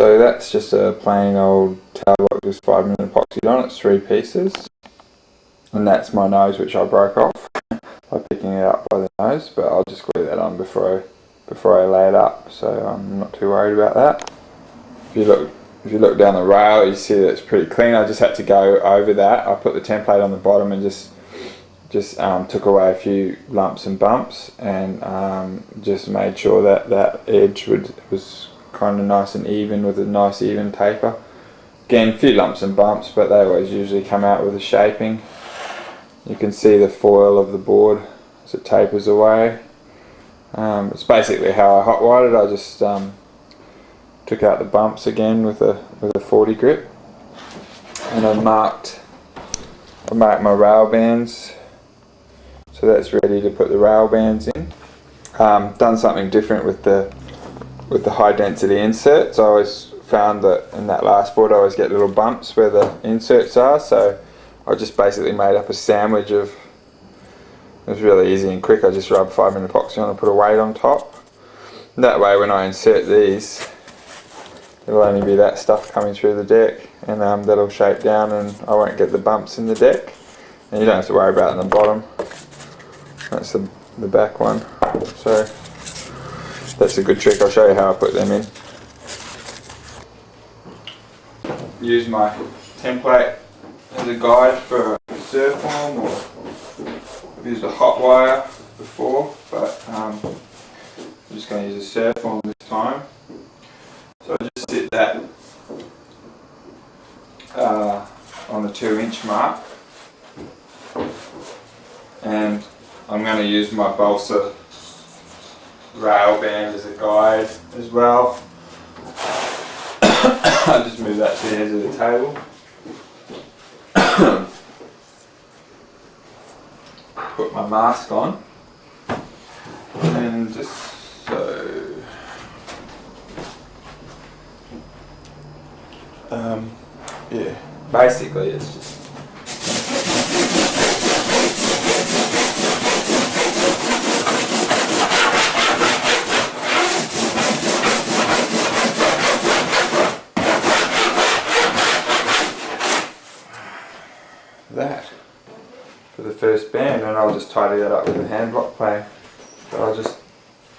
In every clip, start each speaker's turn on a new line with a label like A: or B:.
A: So that's just a plain old tower block, just 5mm epoxied on. It's 3 pieces, and that's my nose, which I broke off by picking it up by the nose. But I'll just glue that on before I lay it up, so I'm not too worried about that. If you look down the rail, you see that it's pretty clean. I just had to go over that. I put the template on the bottom and just took away a few lumps and bumps, and just made sure that that edge was kind of nice and even, with a nice even taper. Again, a few lumps and bumps, but they always usually come out with a shaping. You can see the foil of the board as it tapers away. It's basically how I hot wired it. I just took out the bumps again with a 40 grit, and I marked my rail bands, so that's ready to put the rail bands in. Done something different with the high density inserts. I always found that in that last board I always get little bumps where the inserts are, so I just basically made up a sandwich of, it was really easy and quick. I just rubbed 5mm epoxy on and put a weight on top. That way when I insert these, it'll only be that stuff coming through the deck, and that'll shape down and I won't get the bumps in the deck, and you don't have to worry about it on the bottom. That's the back one. So that's a good trick. I'll show you how I put them in. Use my template as a guide for surf form, or I've used a hot wire before, but I'm just going to use a surf form this time. So I just sit that on the 2-inch mark, and I'm going to use my balsa rail band as a guide as well. I'll just move that to the edge of the table. Put my mask on, and just so yeah, basically it's just that for the first band, and I'll just tidy that up with a hand block plane. So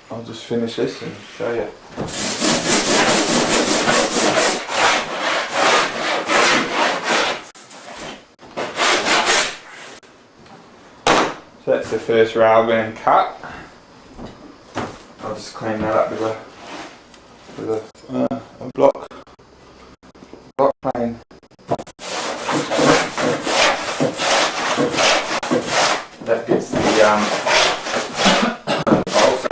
A: I'll just finish this and show you. So that's the first rail band cut. I'll just clean that up with a block plane. That gets the balsa.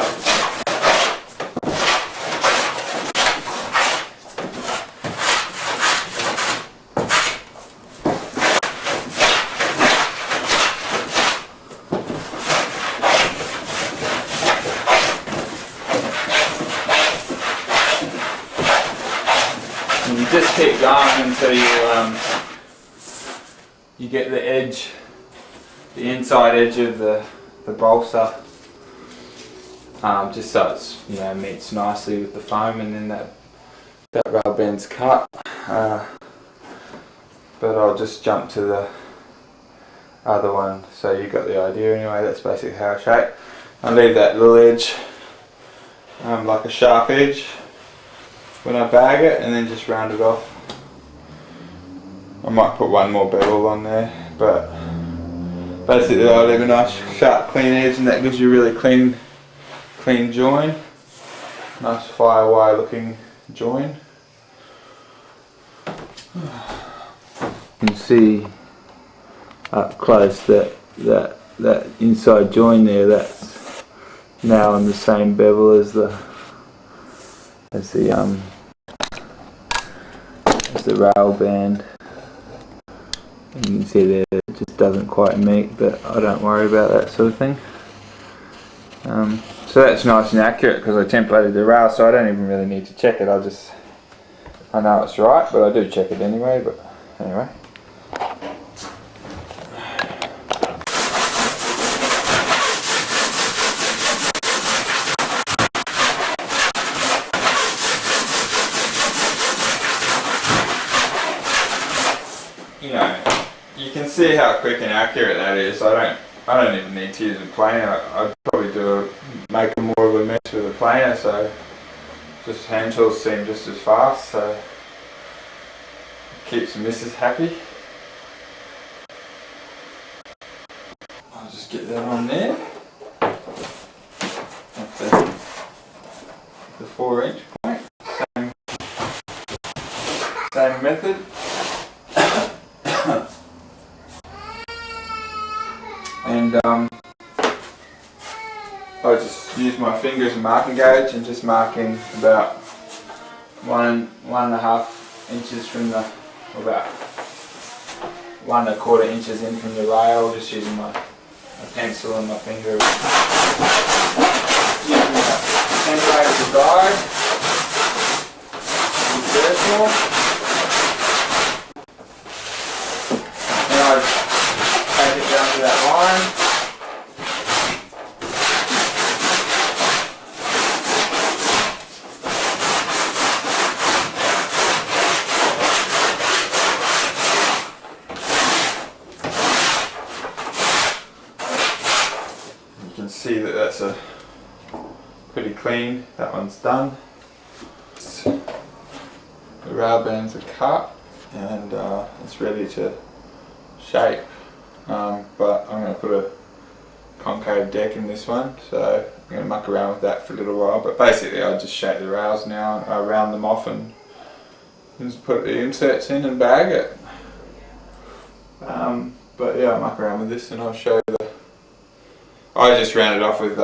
A: And you just keep going until you get the edge, the inside edge of the balsa, just so it's, you know, meets nicely with the foam, and then that rail band's cut. But I'll just jump to the other one, so you got the idea anyway. That's basically how I shape. I leave that little edge like a sharp edge when I bag it, and then just round it off. I might put one more bevel on there, but basically I'll leave a nice sharp clean edge, and that gives you a really clean join. Nice firewire looking join. You can see up close that inside join there, that's now on the same bevel as the rail band. And you can see there it just doesn't quite meet, but I don't worry about that sort of thing. So that's nice and accurate because I templated the rail, so I don't even really need to check it. I know it's right, but I do check it anyway. But anyway. see how quick and accurate that is. I don't even need to use a planer. I'd probably make more of a mess with a planer, so just hand tools seem just as fast, so keeps the missus happy. I'll just get that on there. That's the 4-inch point. Same method. And I just use my finger as a marking gauge and just marking about 1.5 inches from the, or about 1.25 inches in from the rail, just using my pencil and my finger. Using a template as a guide. Be careful. And I take it down to that line. You can see that that's a pretty clean. That one's done. The rail bands are cut and it's ready to shape. But I'm going to put a concave deck in this one, so I'm going to muck around with that for a little while. But basically I'll just shape the rails now, and I round them off and just put the inserts in and bag it. But yeah, I'll muck around with this and I'll show you I just rounded off with